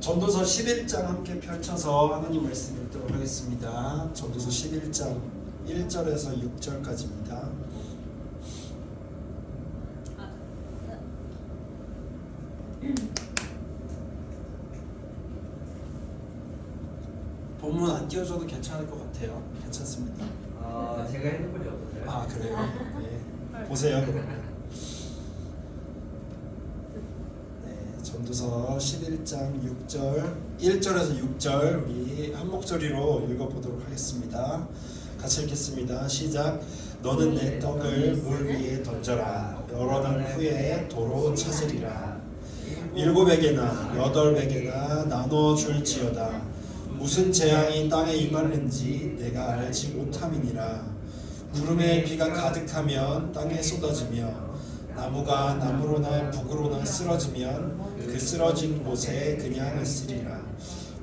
전도서 11장 함께 펼쳐서 하나님 말씀 읽도록 하겠습니다. 전도서 11장 1절에서 6절까지입니다. 본문 안 띄워줘도 괜찮을 것 같아요. 괜찮습니다. 제가 핸드폰이 없어서요. 아, 그래요? 네. 보세요. 전도서 11장 6절 1절에서 6절 우리 한 목소리로 읽어보도록 하겠습니다. 같이 읽겠습니다. 시작. 너는 내 떡을 물 위에 던져라. 여러 날 후에 도로 찾으리라. 7에게나 8에게나 나눠 줄지어다. 무슨 재앙이 땅에 임하는지 내가 알지 못함이니라. 구름에 비가 가득하면 땅에 쏟아지며 나무가 나무로나 북으로나 쓰러지면 그 쓰러진 곳에 그냥 있으리라.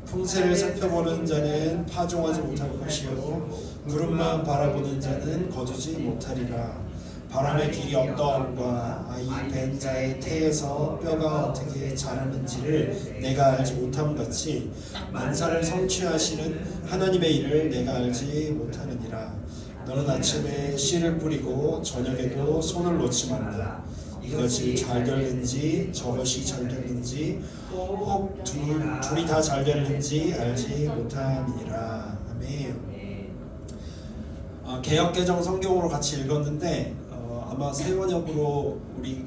풍세를 살펴보는 자는 파종하지 못할 것이요 구름만 바라보는 자는 거두지 못하리라. 바람의 길이 어떠함과 아이 벤 자의 태에서 뼈가 어떻게 자라는지를 내가 알지 못함 같이 만사를 성취하시는 하나님의 일을 내가 알지 못하느니라. 너는 아침에 씨를 뿌리고 저녁에도 손을 놓지 말라. 이것이 잘 됐는지 저것이 잘 됐는지 혹 둘이 다 잘 됐는지 알지 못함이니라. 아멘. 개역개정 성경으로 같이 읽었는데 아마 새 번역으로 우리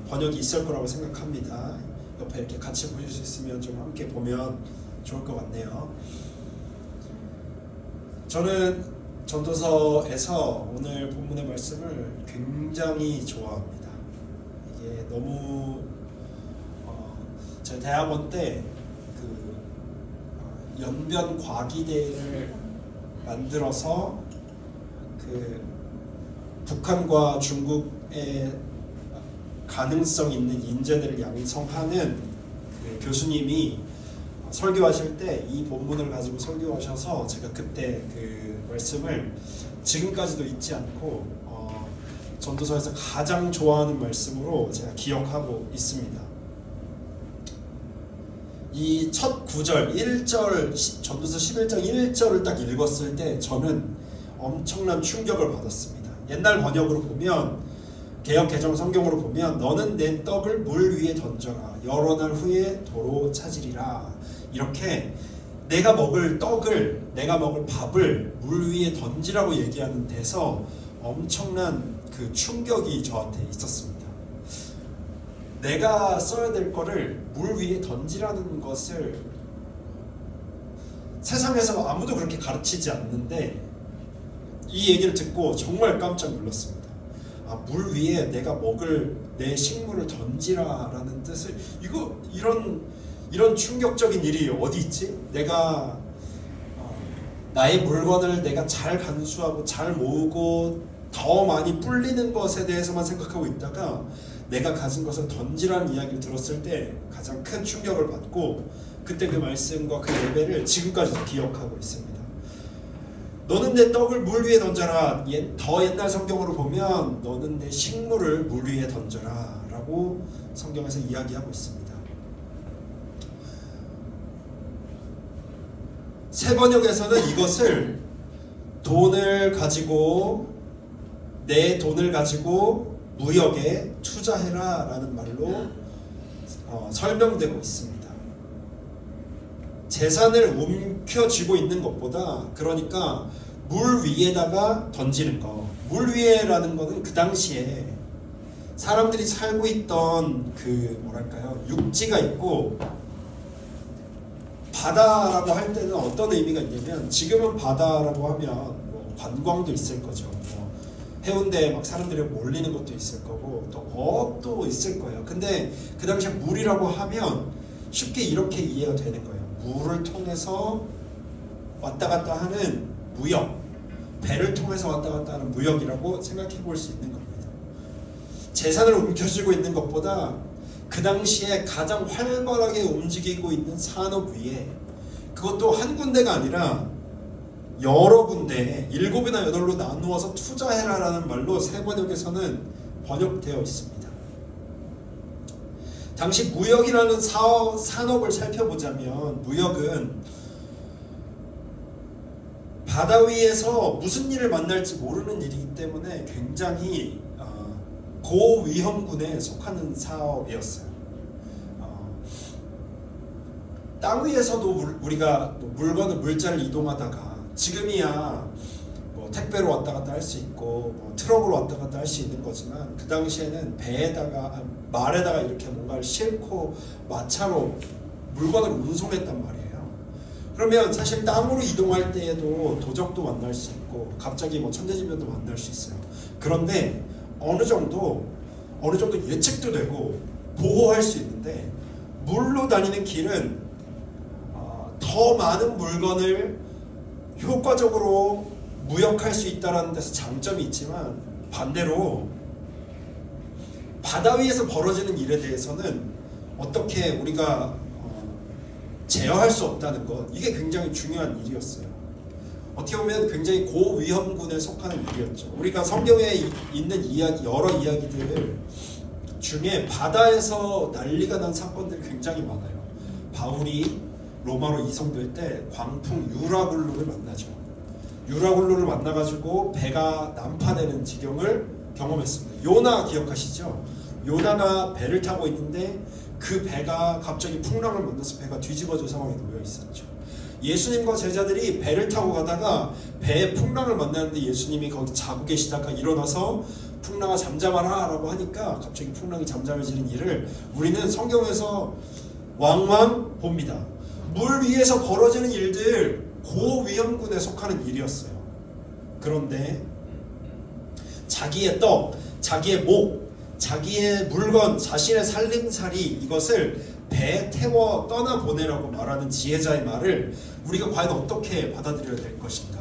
번역이 있을 거라고 생각합니다. 옆에 이렇게 같이 보실 수 있으면 좀 함께 보면 좋을 것 같네요. 저는 전도서에서 오늘 본문의 말씀을 굉장히 좋아합니다. 이게 너무 제가 대학원 때 그 연변 과기대회를 만들어서 그 북한과 중국의 가능성 있는 인재들을 양성하는 그 교수님이 설교하실 때 이 본문을 가지고 설교하셔서 제가 그때 그 말씀을 지금까지도 잊지 않고 전도서에서 가장 좋아하는 말씀으로 제가 기억하고 있습니다. 이 첫 구절 1절 전도서 11장 1절을 딱 읽었을 때 저는 엄청난 충격을 받았습니다. 옛날 번역으로 보면 개역 개정 성경으로 보면 너는 내 떡을 물 위에 던져라. 여러 날 후에 도로 찾으리라. 이렇게 내가 먹을 떡을 내가 먹을 밥을 물 위에 던지라고 얘기하는 데서 엄청난 그 충격이 저한테 있었습니다. 내가 써야 될 거를 물 위에 던지라는 것을 세상에서 아무도 그렇게 가르치지 않는데 이 얘기를 듣고 정말 깜짝 놀랐습니다. 물 위에 내가 먹을 내 식물을 던지라라는 뜻을 이런 충격적인 일이 어디 있지? 내가 나의 물건을 내가 잘 간수하고 잘 모으고 더 많이 불리는 것에 대해서만 생각하고 있다가 내가 가진 것을 던지라는 이야기를 들었을 때 가장 큰 충격을 받고 그때 그 말씀과 그 예배를 지금까지도 기억하고 있습니다. 너는 내 떡을 물 위에 던져라. 더 옛날 성경으로 보면 너는 내 식물을 물 위에 던져라 라고 성경에서 이야기하고 있습니다. 새 번역에서는 이것을 내 돈을 가지고 무역에 투자해라 라는 말로 설명되고 있습니다. 재산을 움켜쥐고 있는 것보다 그러니까 물 위에다가 던지는 거. 물 위에라는 거는 그 당시에 사람들이 살고 있던 그 뭐랄까요 육지가 있고 바다라고 할 때는 어떤 의미가 있냐면 지금은 바다라고 하면 뭐 관광도 있을 거죠. 뭐 해운대에 막 사람들이 몰리는 것도 있을 거고 또 어업도 있을 거예요. 근데 그 당시에 물이라고 하면 쉽게 이렇게 이해가 되는 거예요. 물을 통해서 왔다 갔다 하는 무역, 배를 통해서 왔다 갔다 하는 무역이라고 생각해 볼 수 있는 겁니다. 재산을 움켜쥐고 있는 것보다 그 당시에 가장 활발하게 움직이고 있는 산업 위에 그것도 한 군데가 아니라 여러 군데 7이나 8로 나누어서 투자해라라는 말로 새 번역에서는 번역되어 있습니다. 당시 무역이라는 산업을 살펴보자면 무역은 바다 위에서 무슨 일을 만날지 모르는 일이기 때문에 굉장히 고위험군에 속하는 사업이었어요. 땅 위에서도 우리가 물건을 물자를 이동하다가 지금이야 뭐 택배로 왔다 갔다 할 수 있고 뭐 트럭으로 왔다 갔다 할 수 있는 거지만 그 당시에는 말에다가 이렇게 뭔가를 싣고 마차로 물건을 운송했단 말이에요. 그러면 사실 땅으로 이동할 때에도 도적도 만날 수 있고 갑자기 뭐 천재지변도 만날 수 있어요. 그런데 어느 정도 예측도 되고 보호할 수 있는데 물로 다니는 길은 더 많은 물건을 효과적으로 무역할 수 있다는 데서 장점이 있지만 반대로 바다 위에서 벌어지는 일에 대해서는 어떻게 우리가 제어할 수 없다는 것, 이게 굉장히 중요한 일이었어요. 어떻게 보면 굉장히 고위험군에 속하는 일이었죠. 우리가 성경에 있는 여러 이야기들 중에 바다에서 난리가 난 사건들이 굉장히 많아요. 바울이 로마로 이송될 때 광풍 유라굴로를 만나죠. 유라굴로를 만나가지고 배가 난파되는 지경을 경험했습니다. 요나 기억하시죠? 요나가 배를 타고 있는데 그 배가 갑자기 풍랑을 만나서 배가 뒤집어질 상황에 놓여 있었죠. 예수님과 제자들이 배를 타고 가다가 배에 풍랑을 만나는데 예수님이 거기 자고 계시다가 일어나서 풍랑아 잠잠하라 라고 하니까 갑자기 풍랑이 잠잠해지는 일을 우리는 성경에서 왕왕 봅니다. 물 위에서 벌어지는 일들 고위험군에 속하는 일이었어요. 그런데 자기의 떡, 자기의 목, 자기의 물건, 자신의 살림살이 이것을 배에 태워 떠나보내라고 말하는 지혜자의 말을 우리가 과연 어떻게 받아들여야 될 것인가.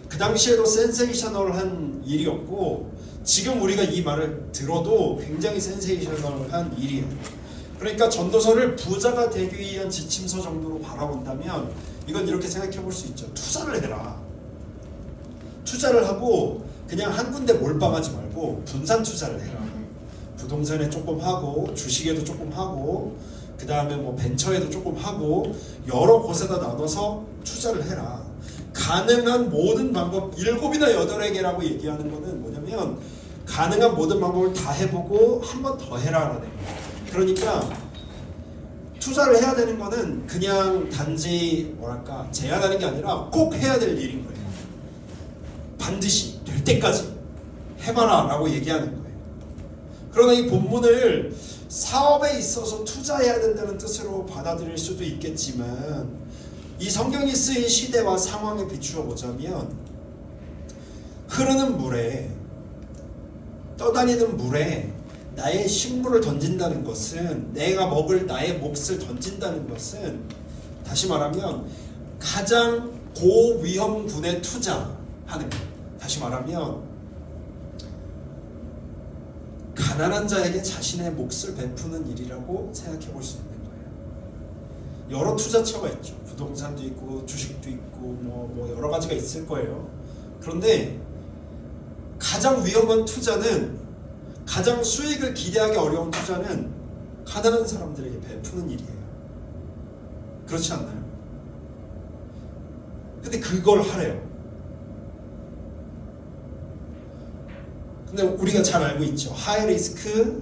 그 당시에도 센세이셔널한 일이었고 지금 우리가 이 말을 들어도 굉장히 센세이셔널한 일이에요. 그러니까 전도서를 부자가 되기 위한 지침서 정도로 바라본다면 이건 이렇게 생각해 볼 수 있죠. 투자를 해라. 투자를 하고 그냥 한 군데 몰빵하지 말고 분산 투자를 해라. 부동산에 조금 하고 주식에도 조금 하고 그 다음에 뭐 벤처에도 조금 하고 여러 곳에다 나눠서 투자를 해라. 가능한 모든 방법 7이나 8개라고 얘기하는 거는 뭐냐면 가능한 모든 방법을 다 해보고 한 번 더 해라라는 거예요. 그러니까 투자를 해야 되는 거는 그냥 단지 제한하는 게 아니라 꼭 해야 될 일인 거예요. 반드시 될 때까지 해봐라 라고 얘기하는 거예요. 그러나 이 본문을 사업에 있어서 투자해야 된다는 뜻으로 받아들일 수도 있겠지만 이 성경이 쓰인 시대와 상황에 비추어 보자면 흐르는 물에 떠다니는 물에 나의 식물을 던진다는 것은 내가 먹을 나의 몫을 던진다는 것은 다시 말하면 가장 고위험군에 투자하는 거예요. 다시 말하면 가난한 자에게 자신의 몫을 베푸는 일이라고 생각해 볼 수 있는 거예요. 여러 투자처가 있죠. 부동산도 있고 주식도 있고 뭐 여러 가지가 있을 거예요. 그런데 가장 위험한 투자는 가장 수익을 기대하기 어려운 투자는 가난한 사람들에게 베푸는 일이에요. 그렇지 않나요? 근데 그걸 하래요. 근데 우리가 잘 알고 있죠. 하이 리스크,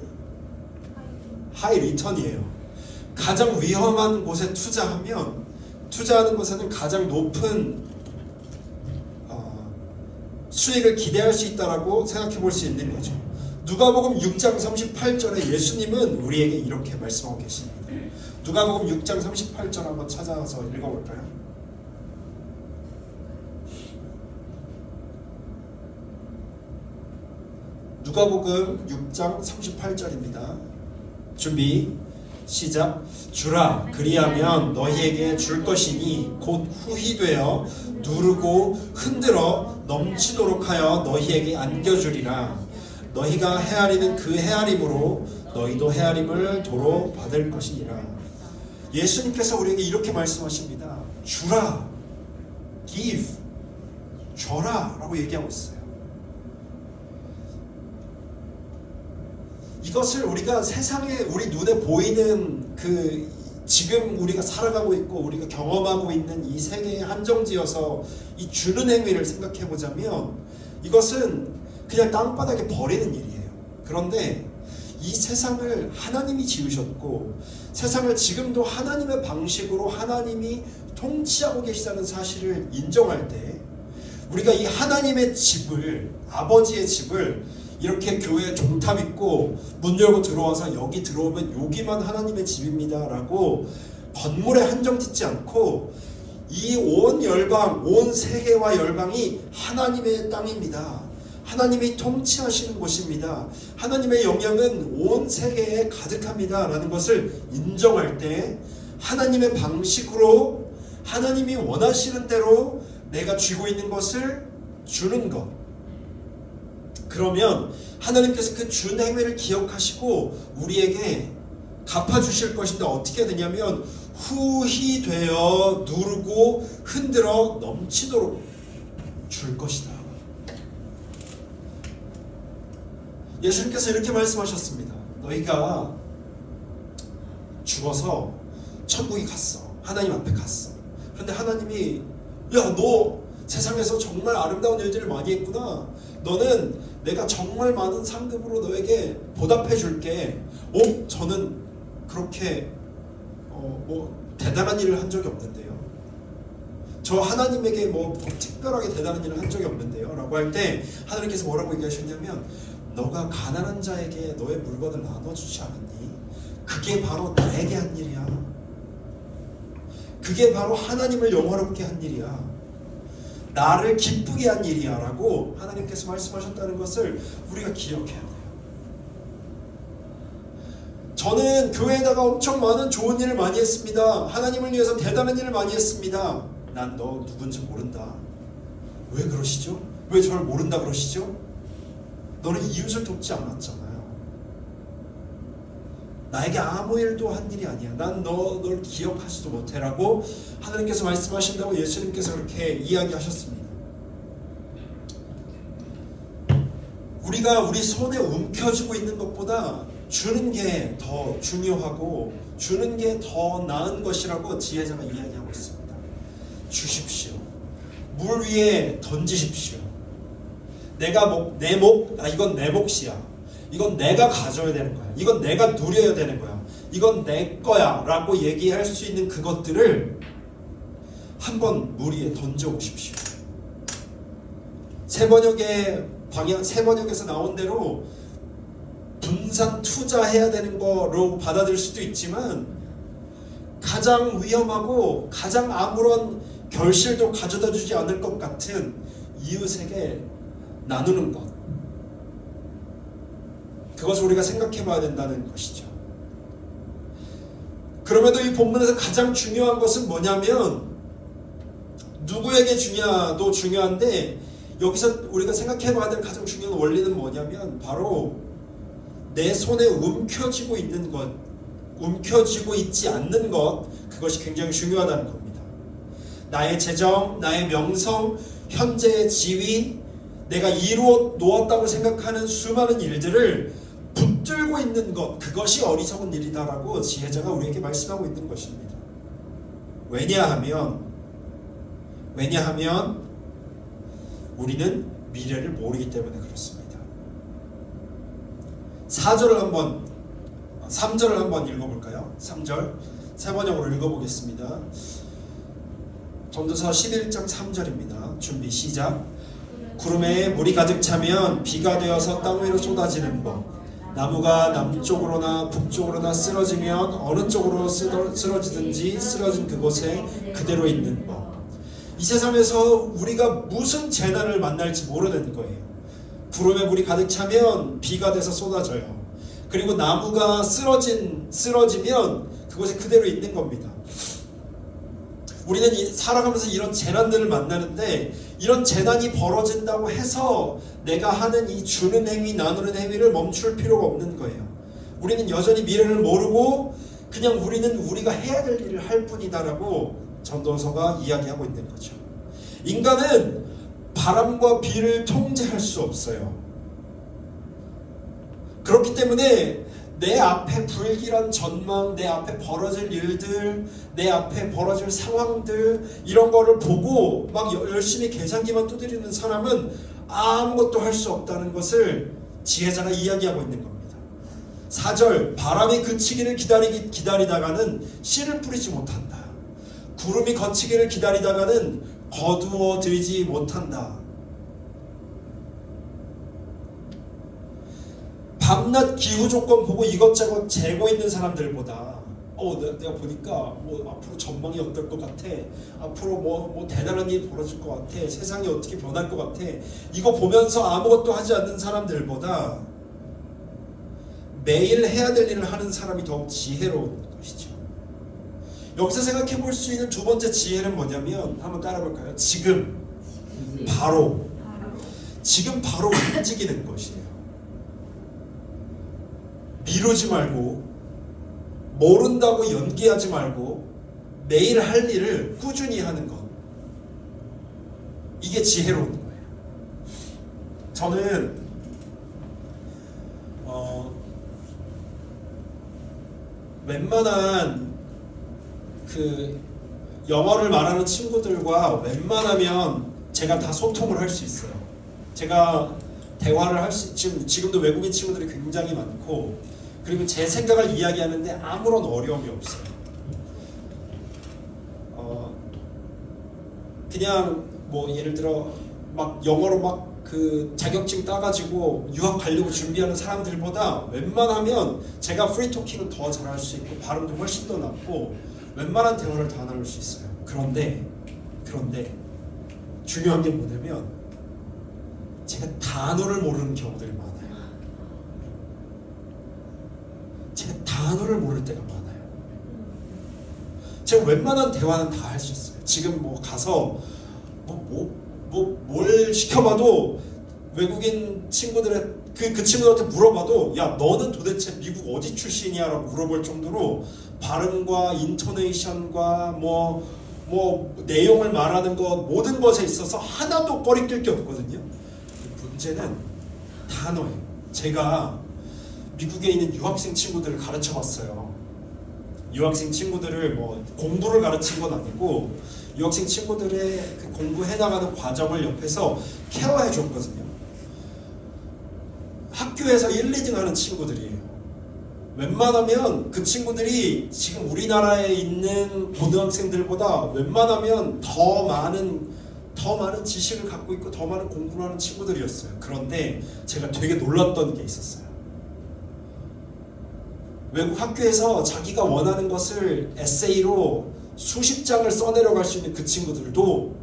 하이 리턴이에요. 가장 위험한 곳에 투자하는 곳에는 가장 높은 수익을 기대할 수 있다라고 생각해 볼 수 있는 거죠. 누가복음 6장 38절에 예수님은 우리에게 이렇게 말씀하고 계십니다. 누가복음 6장 38절 한번 찾아서 읽어볼까요? 누가복음 6장 38절입니다. 준비 시작. 주라 그리하면 너희에게 줄 것이니 곧 후히 되어 누르고 흔들어 넘치도록 하여 너희에게 안겨주리라. 너희가 헤아리는 그 헤아림으로 너희도 헤아림을 도로 받을 것이니라. 예수님께서 우리에게 이렇게 말씀하십니다. 주라, give, 줘라 라고 얘기하고 있어요. 이것을 우리가 세상에 우리 눈에 보이는 그 지금 우리가 살아가고 있고 우리가 경험하고 있는 이 세계에 한정지어서 이 주는 행위를 생각해 보자면 이것은 그냥 땅바닥에 버리는 일이에요. 그런데 이 세상을 하나님이 지으셨고 세상을 지금도 하나님의 방식으로 하나님이 통치하고 계시다는 사실을 인정할 때 우리가 이 하나님의 집을, 아버지의 집을 이렇게 교회 종탑 있고 문 열고 들어와서 여기 들어오면 여기만 하나님의 집입니다 라고 건물에 한정 짓지 않고 이 온 열방, 온 세계와 열방이 하나님의 땅입니다. 하나님이 통치하시는 곳입니다. 하나님의 영향은 온 세계에 가득합니다 라는 것을 인정할 때 하나님의 방식으로 하나님이 원하시는 대로 내가 쥐고 있는 것을 주는 것, 그러면 하나님께서 그 준 행위를 기억하시고 우리에게 갚아주실 것인데 어떻게 되냐면 후히 되어 누르고 흔들어 넘치도록 줄 것이다. 예수님께서 이렇게 말씀하셨습니다. 너희가 죽어서 천국에 갔어. 하나님 앞에 갔어. 그런데 하나님이 야, 너 세상에서 정말 아름다운 일들을 많이 했구나. 너는 내가 정말 많은 상급으로 너에게 보답해 줄게. 저는 그렇게 대단한 일을 한 적이 없는데요. 저 하나님에게 특별하게 대단한 일을 한 적이 없는데요 라고 할 때 하나님께서 뭐라고 얘기하셨냐면 너가 가난한 자에게 너의 물건을 나눠주지 않았니? 그게 바로 나에게 한 일이야. 그게 바로 하나님을 영화롭게 한 일이야. 나를 기쁘게 한 일이야 라고 하나님께서 말씀하셨다는 것을 우리가 기억해야 돼요. 저는 교회에다가 엄청 많은 좋은 일을 많이 했습니다. 하나님을 위해서 대단한 일을 많이 했습니다. 난 너 누군지 모른다. 왜 그러시죠? 왜 저를 모른다 그러시죠? 너는 이웃을 돕지 않았잖아요. 나에게 아무 일도 한 일이 아니야. 난 널 기억하지도 못해라고 하나님께서 말씀하신다고 예수님께서 그렇게 이야기하셨습니다. 우리가 우리 손에 움켜쥐고 있는 것보다 주는 게 더 중요하고 주는 게 더 나은 것이라고 지혜자가 이야기하고 있습니다. 주십시오. 물 위에 던지십시오. 이건 내 몫이야. 이건 내가 가져야 되는 거야. 이건 내가 누려야 되는 거야. 이건 내 거야 라고 얘기할 수 있는 그것들을 한번 물 위에 던져 오십시오. 세 번역에서 나온 대로 분산 투자해야 되는 거로 받아들일 수도 있지만 가장 위험하고 가장 아무런 결실도 가져다 주지 않을 것 같은 이웃에게 나누는 것, 그것을 우리가 생각해 봐야 된다는 것이죠. 그럼에도 이 본문에서 가장 중요한 것은 뭐냐면 누구에게 주냐도 중요한데 여기서 우리가 생각해 봐야 될 가장 중요한 원리는 뭐냐면 바로 내 손에 움켜쥐고 있는 것, 움켜쥐고 있지 않는 것, 그것이 굉장히 중요하다는 겁니다. 나의 재정, 나의 명성, 현재의 지위, 내가 이루어 놓았다고 생각하는 수많은 일들을 붙들고 있는 것, 그것이 어리석은 일이다라고 지혜자가 우리에게 말씀하고 있는 것입니다. 왜냐하면 우리는 미래를 모르기 때문에 그렇습니다. 3절을 한번 읽어볼까요? 3절 세 번역으로 읽어보겠습니다. 전도서 11장 3절입니다. 준비 시작. 구름에 물이 가득 차면 비가 되어서 땅 위로 쏟아지는 법, 나무가 남쪽으로나 북쪽으로나 쓰러지면 어느 쪽으로 쓰러지든지 쓰러진 그곳에 그대로 있는 법. 이 세상에서 우리가 무슨 재난을 만날지 모르는 거예요. 구름에 물이 가득 차면 비가 돼서 쏟아져요. 그리고 나무가 쓰러지면 그곳에 그대로 있는 겁니다. 우리는 살아가면서 이런 재난들을 만나는데 이런 재난이 벌어진다고 해서 내가 하는 이 주는 행위, 나누는 행위를 멈출 필요가 없는 거예요. 우리는 여전히 미래를 모르고 그냥 우리는 우리가 해야 될 일을 할 뿐이다라고 전도서가 이야기하고 있는 거죠. 인간은 바람과 비를 통제할 수 없어요. 그렇기 때문에 내 앞에 불길한 전망, 내 앞에 벌어질 일들, 내 앞에 벌어질 상황들 이런 거를 보고 막 열심히 계산기만 두드리는 사람은 아무것도 할 수 없다는 것을 지혜자가 이야기하고 있는 겁니다. 4절 바람이 그치기를 기다리다가는 씨를 뿌리지 못한다. 구름이 거치기를 기다리다가는 거두어들지 못한다. 밤낮 기후 조건 보고 이것저것 재고 있는 사람들보다 내가 보니까 앞으로 전망이 어떨 것 같아, 앞으로 뭐 대단한 일이 벌어질 것 같아, 세상이 어떻게 변할 것 같아, 이거 보면서 아무것도 하지 않는 사람들보다 매일 해야 될 일을 하는 사람이 더욱 지혜로운 것이죠. 여기서 생각해 볼 수 있는 두 번째 지혜는 뭐냐면 한번 따라볼까요? 지금 바로 움직이는 것이에요. 미루지 말고 모른다고 연기하지 말고 매일 할 일을 꾸준히 하는 것, 이게 지혜로운 거예요. 저는 웬만한 그 영어를 말하는 친구들과 웬만하면 제가 다 소통을 할 수 있어요. 제가 대화를 할 수, 지금도 외국인 친구들이 굉장히 많고, 그리고 제 생각을 이야기하는데 아무런 어려움이 없어요. 그냥 뭐 예를 들어 막 영어로 막 그 자격증 따가지고 유학 가려고 준비하는 사람들보다 웬만하면 제가 프리토킹은 더 잘할 수 있고 발음도 훨씬 더 낫고 웬만한 대화를 다 나눌 수 있어요. 그런데 중요한 게 뭐냐면 제가 단어를 모르는 경우들이 많아요. 제가 단어를 모를 때가 많아요. 제가 웬만한 대화는 다 할 수 있어요. 지금 뭐 가서 뭘 시켜봐도 외국인 친구들의 그 친구들한테 물어봐도 야 너는 도대체 미국 어디 출신이야? 라고 물어볼 정도로 발음과 인토네이션과 뭐 내용을 말하는 것 모든 것에 있어서 하나도 꺼리낄 게 없거든요. 문제는 단어예요. 제가 미국에 있는 유학생 친구들을 가르쳐 봤어요. 유학생 친구들을 뭐 공부를 가르친 건 아니고 유학생 친구들의 그 공부해 나가는 과정을 옆에서 케어해 줬거든요. 학교에서 1, 2등 하는 친구들이에요. 웬만하면 그 친구들이 지금 우리나라에 있는 고등학생들보다 웬만하면 더 많은 지식을 갖고 있고 더 많은 공부를 하는 친구들이었어요. 그런데 제가 되게 놀랐던 게 있었어요. 외국 학교에서 자기가 원하는 것을 에세이로 수십 장을 써내려갈 수 있는 그 친구들도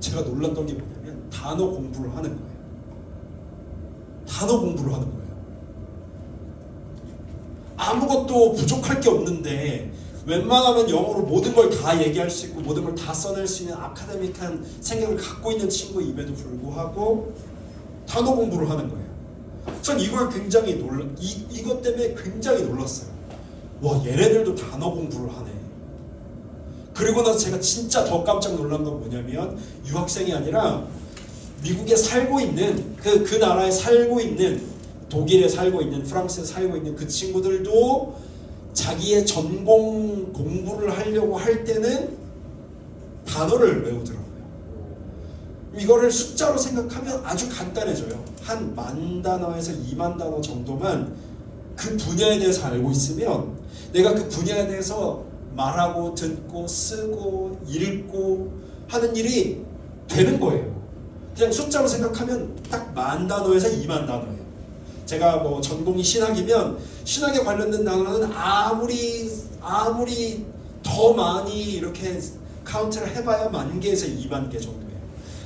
제가 놀랐던 게 뭐냐면 단어 공부를 하는 거예요. 단어 공부를 하는 거예요. 아무것도 부족할 게 없는데 웬만하면 영어로 모든 걸 다 얘기할 수 있고 모든 걸 다 써낼 수 있는 아카데믹한 생각을 갖고 있는 친구임에도 불구하고 단어 공부를 하는 거예요. 전 이걸 굉장히 이것 때문에 굉장히 놀랐어요. 와, 얘네들도 단어 공부를 하네. 그리고 나서 제가 진짜 더 깜짝 놀란 건 뭐냐면 유학생이 아니라 미국에 살고 있는 그 나라에 살고 있는 독일에 살고 있는 프랑스에 살고 있는 그 친구들도 자기의 전공 공부를 하려고 할 때는 단어를 외우더라고요. 이거를 숫자로 생각하면 아주 간단해져요. 한 10,000단어에서 20,000단어 정도만 그 분야에 대해서 알고 있으면 내가 그 분야에 대해서 말하고 듣고 쓰고 읽고 하는 일이 되는 거예요. 그냥 숫자로 생각하면 딱 10,000단어에서 20,000단어예요. 제가 뭐 전공이 신학이면 신학에 관련된 단어는 아무리 더 많이 이렇게 카운트를 해봐야 10,000개에서 20,000개 정도예요.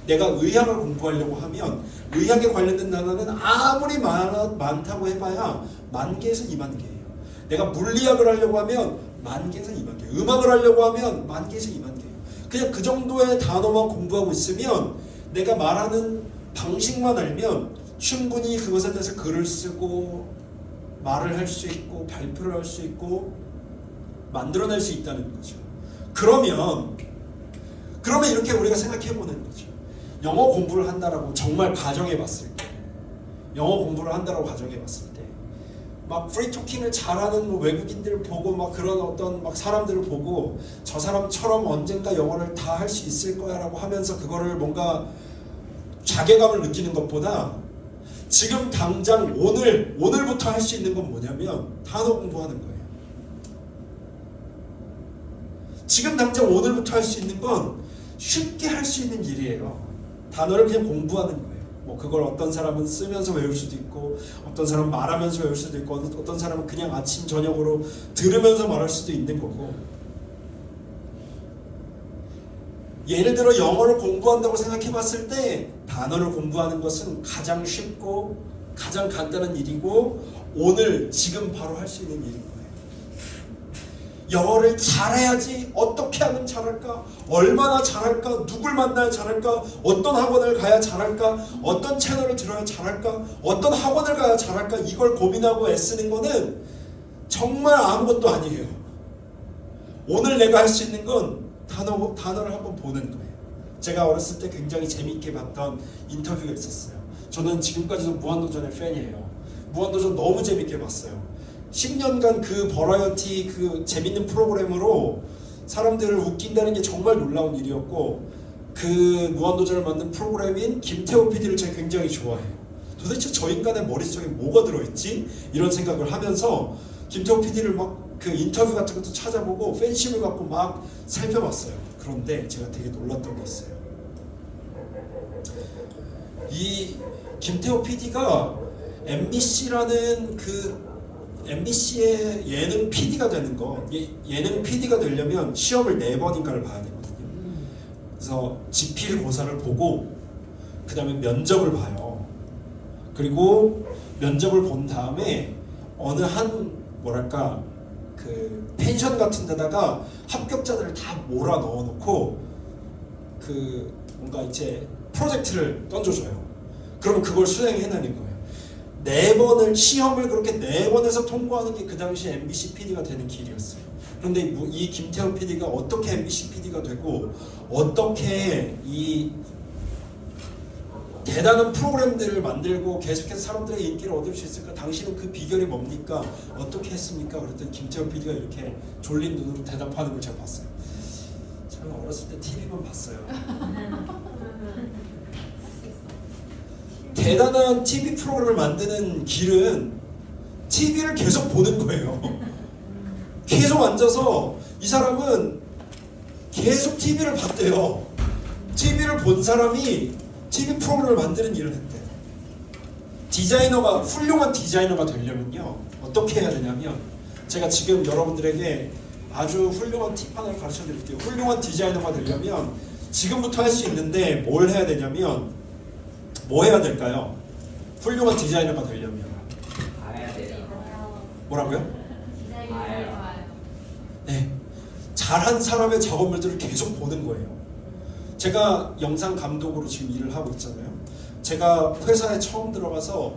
내가 의학을 공부하려고 하면 의학에 관련된 단어는 아무리 많다고 해봐야 10,000개에서 20,000개예요. 내가 물리학을 하려고 하면 10,000개에서 20,000개, 음악을 하려고 하면 10,000개에서 20,000개예요. 그냥 그 정도의 단어만 공부하고 있으면 내가 말하는 방식만 알면 충분히 그것에 대해서 글을 쓰고 말을 할 수 있고 발표를 할 수 있고 만들어낼 수 있다는 거죠. 그러면 이렇게 우리가 생각해보는 거죠. 영어 공부를 한다라고 정말 가정해봤을 때, 영어 공부를 한다라고 가정해봤을 때 막 프리토킹을 잘하는 뭐 외국인들 보고 막 그런 어떤 막 사람들을 보고 저 사람처럼 언젠가 영어를 다 할 수 있을 거야라고 하면서 그거를 뭔가 자괴감을 느끼는 것보다 지금 당장 오늘부터 할 수 있는 건 뭐냐면 단어 공부하는 거예요. 지금 당장 오늘부터 할 수 있는 건 쉽게 할 수 있는 일이에요. 단어를 그냥 공부하는 거예요. 뭐 그걸 어떤 사람은 쓰면서 외울 수도 있고 어떤 사람은 말하면서 외울 수도 있고 어떤 사람은 그냥 아침 저녁으로 들으면서 말할 수도 있는 거고 예를 들어 영어를 공부한다고 생각해 봤을 때 단어를 공부하는 것은 가장 쉽고 가장 간단한 일이고 오늘 지금 바로 할 수 있는 일인 거예요. 영어를 잘해야지 어떻게 하면 잘할까? 얼마나 잘할까? 누굴 만나야 잘할까? 어떤 학원을 가야 잘할까? 어떤 채널을 들어야 잘할까? 어떤 학원을 가야 잘할까? 이걸 고민하고 애쓰는 거는 정말 아무것도 아니에요. 오늘 내가 할 수 있는 건 단어를 한번 보는 거예요. 제가 어렸을 때 굉장히 재미있게 봤던 인터뷰가 있었어요. 저는 지금까지도 무한도전의 팬이에요. 무한도전 너무 재밌게 봤어요. 10년간 그 버라이어티 그 재밌는 프로그램으로 사람들을 웃긴다는 게 정말 놀라운 일이었고 그 무한도전을 만든 프로그램인 김태호 PD를 제가 굉장히 좋아해요. 도대체 저 인간의 머릿속에 뭐가 들어있지? 이런 생각을 하면서 김태호 PD를 막 그 인터뷰 같은 것도 찾아보고 팬심을 갖고 막 살펴봤어요. 그런데 제가 되게 놀랐던 게 있어요. 이 김태호 PD가 MBC라는 그 MBC의 예능 PD가 되는 거, 예능 PD가 되려면 시험을 4번인가를 봐야 되거든요. 그래서 지필고사를 보고 그 다음에 면접을 봐요. 그리고 면접을 본 다음에 어느 한 뭐랄까 그 펜션 같은 데다가 합격자들을 다 몰아 넣어놓고 그 뭔가 이제 프로젝트를 던져줘요. 그러면 그걸 수행해내는 거예요. 4번을 시험을 그렇게 4번에서 통과하는 게 그 당시 MBC PD가 되는 길이었어요. 그런데 이 김태형 PD가 어떻게 MBC PD가 되고 어떻게 이 대단한 프로그램들을 만들고 계속해서 사람들의 인기를 얻을 수 있을까? 당신은 그 비결이 뭡니까? 어떻게 했습니까? 그랬더니 김태형 PD가 이렇게 졸린 눈으로 대답하는 걸 제가 봤어요. 저는 어렸을 때 TV만 봤어요. 대단한 TV 프로그램을 만드는 길은 TV를 계속 보는 거예요. 계속 앉아서 이 사람은 계속 TV를 봤대요. TV를 본 사람이 TV 프로그램을 만드는 일을 했대요. 디자이너가 훌륭한 디자이너가 되려면요 어떻게 해야 되냐면 제가 지금 여러분들에게 아주 훌륭한 팁 하나를 가르쳐 드릴게요. 훌륭한 디자이너가 되려면 지금부터 할 수 있는데 뭘 해야 되냐면 뭐 해야 될까요? 훌륭한 디자이너가 되려면 봐야 돼요. 뭐라고요? 봐요. 네, 잘한 사람의 작업물들을 계속 보는 거예요. 제가 영상 감독으로 지금 일을 하고 있잖아요. 제가 회사에 처음 들어가서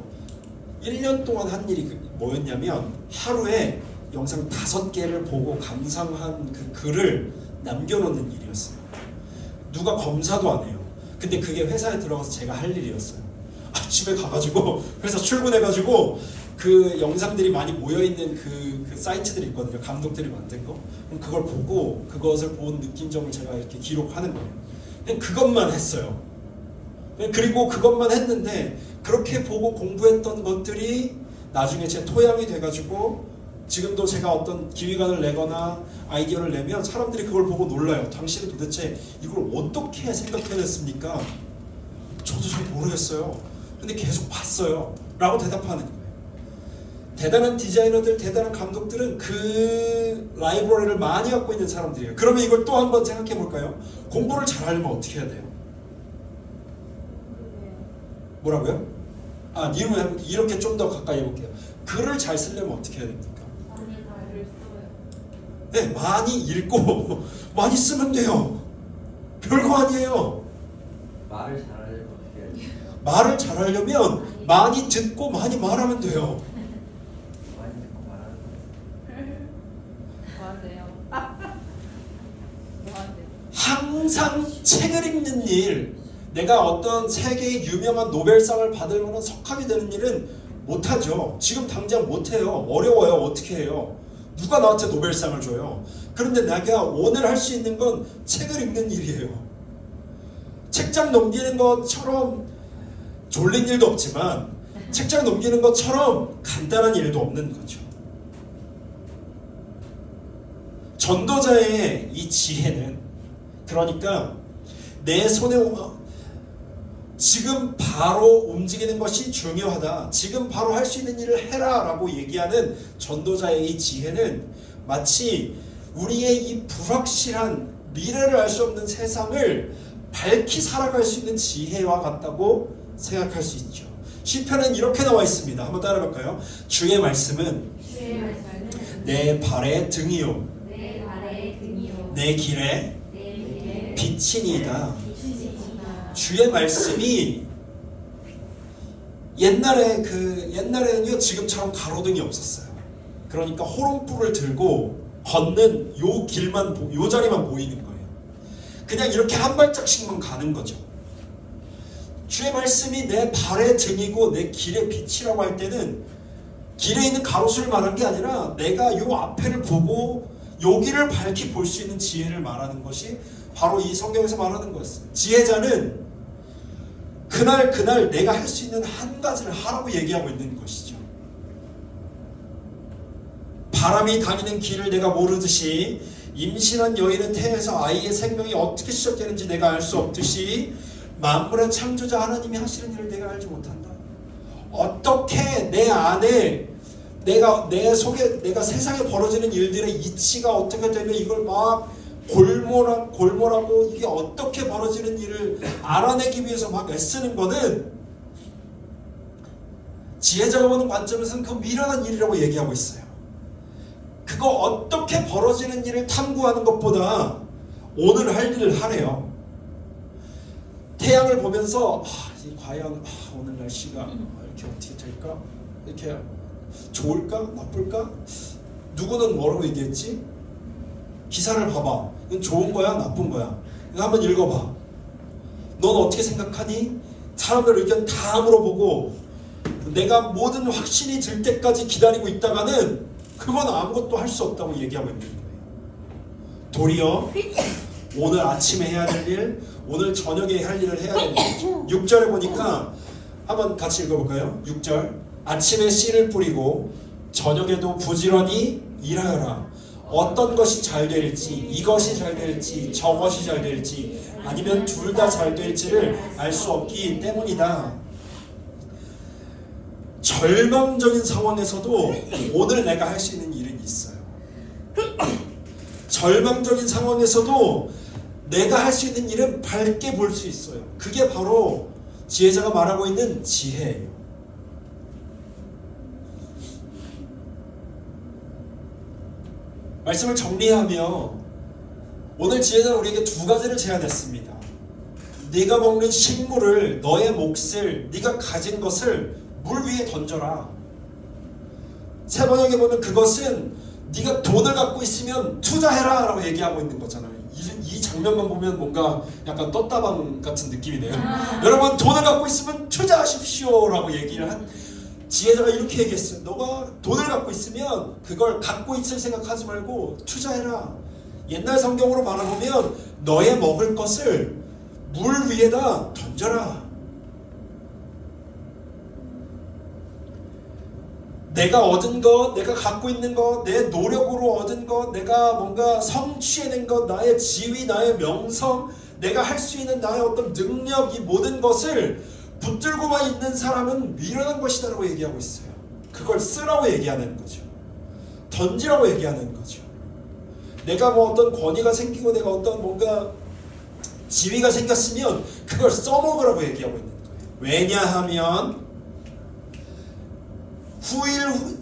1년 동안 한 일이 뭐였냐면 하루에 영상 5개를 보고 감상한 그 글을 남겨놓는 일이었어요. 누가 검사도 안 해요. 근데 그게 회사에 들어가서 제가 할 일이었어요. 아침에 가가지고 회사 출근해가지고 그 영상들이 많이 모여있는 그 사이트들이 있거든요. 감독들이 만든 거. 그럼 그걸 보고 그것을 본 느낀점을 제가 이렇게 기록하는 거예요. 그냥 그것만 했어요. 그리고 그것만 했는데 그렇게 보고 공부했던 것들이 나중에 제 토양이 돼가지고 지금도 제가 어떤 기획안을 내거나 아이디어를 내면 사람들이 그걸 보고 놀라요. 당신은 도대체 이걸 어떻게 생각해냈습니까? 저도 잘 모르겠어요. 근데 계속 봤어요. 라고 대답하는 거예요. 대단한 디자이너들, 대단한 감독들은 그 라이브러리를 많이 갖고 있는 사람들이에요. 그러면 이걸 또 한번 생각해 볼까요? 공부를 잘하려면 어떻게 해야 돼요? 뭐라고요? 이렇게 좀 더 가까이 해볼게요. 글을 잘 쓰려면 어떻게 해야 됩니까? 네, 많이 읽고 많이 쓰면 돼요. 별거 아니에요. 말을 잘하려면 어떻게 해야 돼요? 말을 잘하려면 많이 듣고 많이 말하면 돼요. 많이 듣고 말하는 거. 뭐하세요? 항상 책을 읽는 일, 내가 어떤 세계의 유명한 노벨상을 받을 만한 석학이 되는 일은 못하죠. 지금 당장 못해요. 어려워요. 어떻게 해요? 누가 나한테 노벨상을 줘요? 그런데 내가 오늘 할 수 있는 건 책을 읽는 일이에요. 책장 넘기는 것처럼 졸린 일도 없지만 책장 넘기는 것처럼 간단한 일도 없는 거죠. 전도자의 이 지혜는 그러니까 내 손에 지금 바로 움직이는 것이 중요하다. 지금 바로 할 수 있는 일을 해라 라고 얘기하는 전도자의 이 지혜는 마치 우리의 이 불확실한 미래를 알 수 없는 세상을 밝히 살아갈 수 있는 지혜와 같다고 생각할 수 있죠. 시편은 이렇게 나와 있습니다. 한번 따라해볼까요? 주의 말씀은 주의 말씀은 내 발의 등이요 내 발의 등이요 내 길에 내 길에 빛이니이다. 빛이니이다. 주의 말씀이 옛날에는요 지금처럼 가로등이 없었어요. 그러니까 호롱불을 들고 걷는 요 자리만 보이는 거예요. 그냥 이렇게 한 발짝씩만 가는 거죠. 주의 말씀이 내 발의 등이고 내 길의 빛이라고 할 때는 길에 있는 가로수를 말한 게 아니라 내가 요 앞에를 보고 여기를 밝히 볼 수 있는 지혜를 말하는 것이 바로 이 성경에서 말하는 거였어요. 지혜자는 그날 내가 할 수 있는 한 가지를 하라고 얘기하고 있는 것이죠. 바람이 다니는 길을 내가 모르듯이 임신한 여인의 태에서 아이의 생명이 어떻게 시작되는지 내가 알 수 없듯이 만물의 창조자 하나님이 하시는 일을 내가 알지 못한다. 어떻게 내 안에 내 속에 내가 세상에 벌어지는 일들의 이치가 어떻게 되면 이걸 막 골몰하고 이게 어떻게 벌어지는 일을 알아내기 위해서 막 애쓰는 거는 지혜자가 보는 관점에서는 그 미련한 일이라고 얘기하고 있어요. 그거 어떻게 벌어지는 일을 탐구하는 것보다 오늘 할 일을 하래요. 태양을 보면서 과연 오늘 날씨가 이렇게 어떻게 될까? 이렇게 좋을까? 나쁠까? 누구는 뭐라고 얘기했지? 기사를 봐봐. 이건 좋은 거야? 나쁜 거야? 이거 한번 읽어봐. 넌 어떻게 생각하니? 사람들 의견 다 물어보고 내가 모든 확신이 들 때까지 기다리고 있다가는 그건 아무것도 할 수 없다고 얘기하고 있는 거예요. 도리어 오늘 아침에 해야 될 일, 오늘 저녁에 할 일을 해야 되는 거죠. 6절에 보니까 한번 같이 읽어볼까요? 6절 아침에 씨를 뿌리고 저녁에도 부지런히 일하여라. 어떤 것이 잘 될지, 이것이 잘 될지, 저것이 잘 될지 아니면 둘 다 잘 될지를 알 수 없기 때문이다. 절망적인 상황에서도 오늘 내가 할 수 있는 일은 있어요. 절망적인 상황에서도 내가 할 수 있는 일은 밝게 볼 수 있어요. 그게 바로 지혜자가 말하고 있는 지혜예요. 말씀을 정리하며 오늘 지혜자는 우리에게 두 가지를 제안했습니다. 네가 먹는 식물을, 너의 몫을, 네가 가진 것을 물 위에 던져라. 세 번역에 보면 그것은 네가 돈을 갖고 있으면 투자해라 라고 얘기하고 있는 거잖아요. 이 장면만 보면 뭔가 약간 떴다방 같은 느낌이네요. 여러분 돈을 갖고 있으면 투자하십시오 라고 얘기를 한 지혜자가 이렇게 얘기했어요. 너가 돈을 갖고 있으면 그걸 갖고 있을 생각하지 말고 투자해라. 옛날 성경으로 말하면 너의 먹을 것을 물 위에다 던져라. 내가 얻은 것, 내가 갖고 있는 것, 내 노력으로 얻은 것, 내가 뭔가 성취해낸 것, 나의 지위, 나의 명성, 내가 할 수 있는 나의 어떤 능력, 이 모든 것을 붙들고만 있는 사람은 미련한 것이다 라고 얘기하고 있어요. 그걸 쓰라고 얘기하는 거죠. 던지라고 얘기하는 거죠. 내가 뭐 어떤 권위가 생기고 내가 어떤 뭔가 지위가 생겼으면 그걸 써먹으라고 얘기하고 있는 거예요. 왜냐하면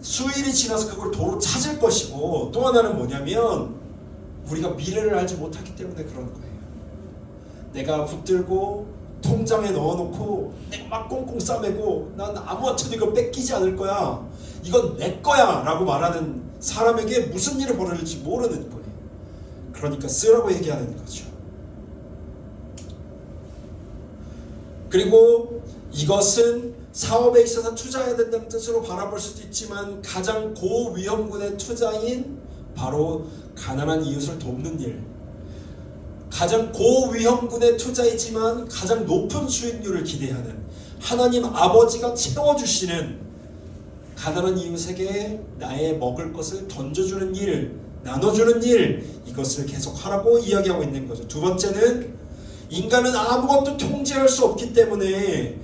수일이 지나서 그걸 도로 찾을 것이고, 또 하나는 뭐냐면 우리가 미래를 알지 못하기 때문에 그런 거예요. 내가 붙들고 통장에 넣어놓고 내가 막 꽁꽁 싸매고 난 아무한테도 이거 뺏기지 않을 거야, 이건 내 거야 라고 말하는 사람에게 무슨 일이 벌어질지 모르는 거예요. 그러니까 쓰라고 얘기하는 거죠. 그리고 이것은 사업에 있어서 투자해야 된다는 뜻으로 바라볼 수도 있지만 가장 고위험군의 투자인 바로 가난한 이웃을 돕는 일, 가장 고위험군의 투자이지만 가장 높은 수익률을 기대하는 하나님 아버지가 채워주시는 가난한 이웃에게 나의 먹을 것을 던져주는 일, 나눠주는 일, 이것을 계속하라고 이야기하고 있는 거죠. 두 번째는 인간은 아무것도 통제할 수 없기 때문에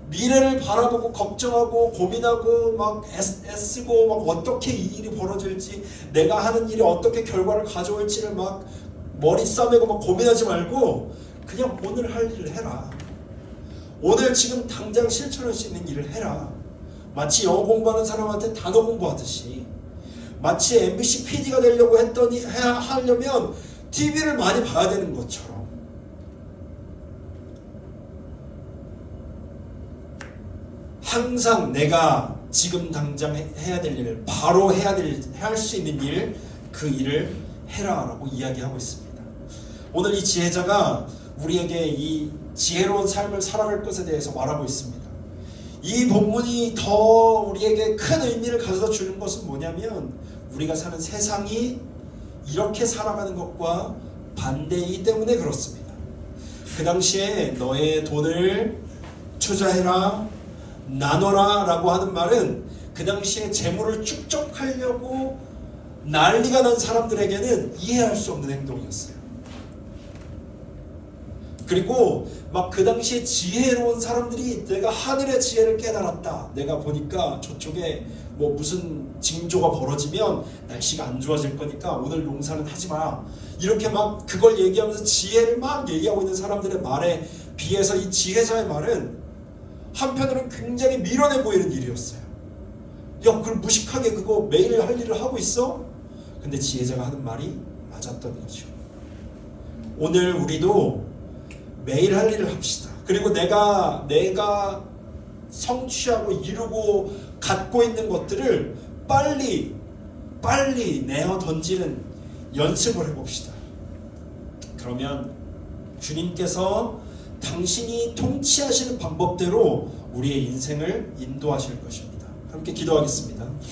미래를 바라보고 걱정하고 고민하고 막 애쓰고 막 어떻게 이 일이 벌어질지, 내가 하는 일이 어떻게 결과를 가져올지를 막 머리 싸매고 막 고민하지 말고 그냥 오늘 할 일을 해라. 오늘 지금 당장 실천할 수 있는 일을 해라. 마치 영어 공부하는 사람한테 단어 공부하듯이, 마치 MBC PD가 되려고 하려면 TV를 많이 봐야 되는 것처럼 항상 내가 지금 당장 해야 될 일을, 바로 할 수 있는 일, 그 일을 해라라고 이야기하고 있습니다. 오늘 이 지혜자가 우리에게 이 지혜로운 삶을 살아갈 것에 대해서 말하고 있습니다. 이 본문이 더 우리에게 큰 의미를 가져다 주는 것은 뭐냐면, 우리가 사는 세상이 이렇게 살아가는 것과 반대이기 때문에 그렇습니다. 그 당시에 너의 돈을 투자해라, 나눠라 라고 하는 말은 그 당시에 재물을 축적하려고 난리가 난 사람들에게는 이해할 수 없는 행동이었어요. 그리고 막 그 당시에 지혜로운 사람들이 내가 하늘의 지혜를 깨달았다, 내가 보니까 저쪽에 뭐 무슨 징조가 벌어지면 날씨가 안 좋아질 거니까 오늘 농사는 하지 마, 이렇게 막 그걸 얘기하면서 지혜를 막 얘기하고 있는 사람들의 말에 비해서 이 지혜자의 말은 한편으로는 굉장히 미련해 보이는 일이었어요. 야, 그걸 무식하게 그거 매일 할 일을 하고 있어? 근데 지혜자가 하는 말이 맞았던 거죠. 오늘 우리도 매일 할 일을 합시다. 그리고 내가 성취하고 이루고 갖고 있는 것들을 빨리 내어 던지는 연습을 해봅시다. 그러면 주님께서 당신이 통치하시는 방법대로 우리의 인생을 인도하실 것입니다. 함께 기도하겠습니다.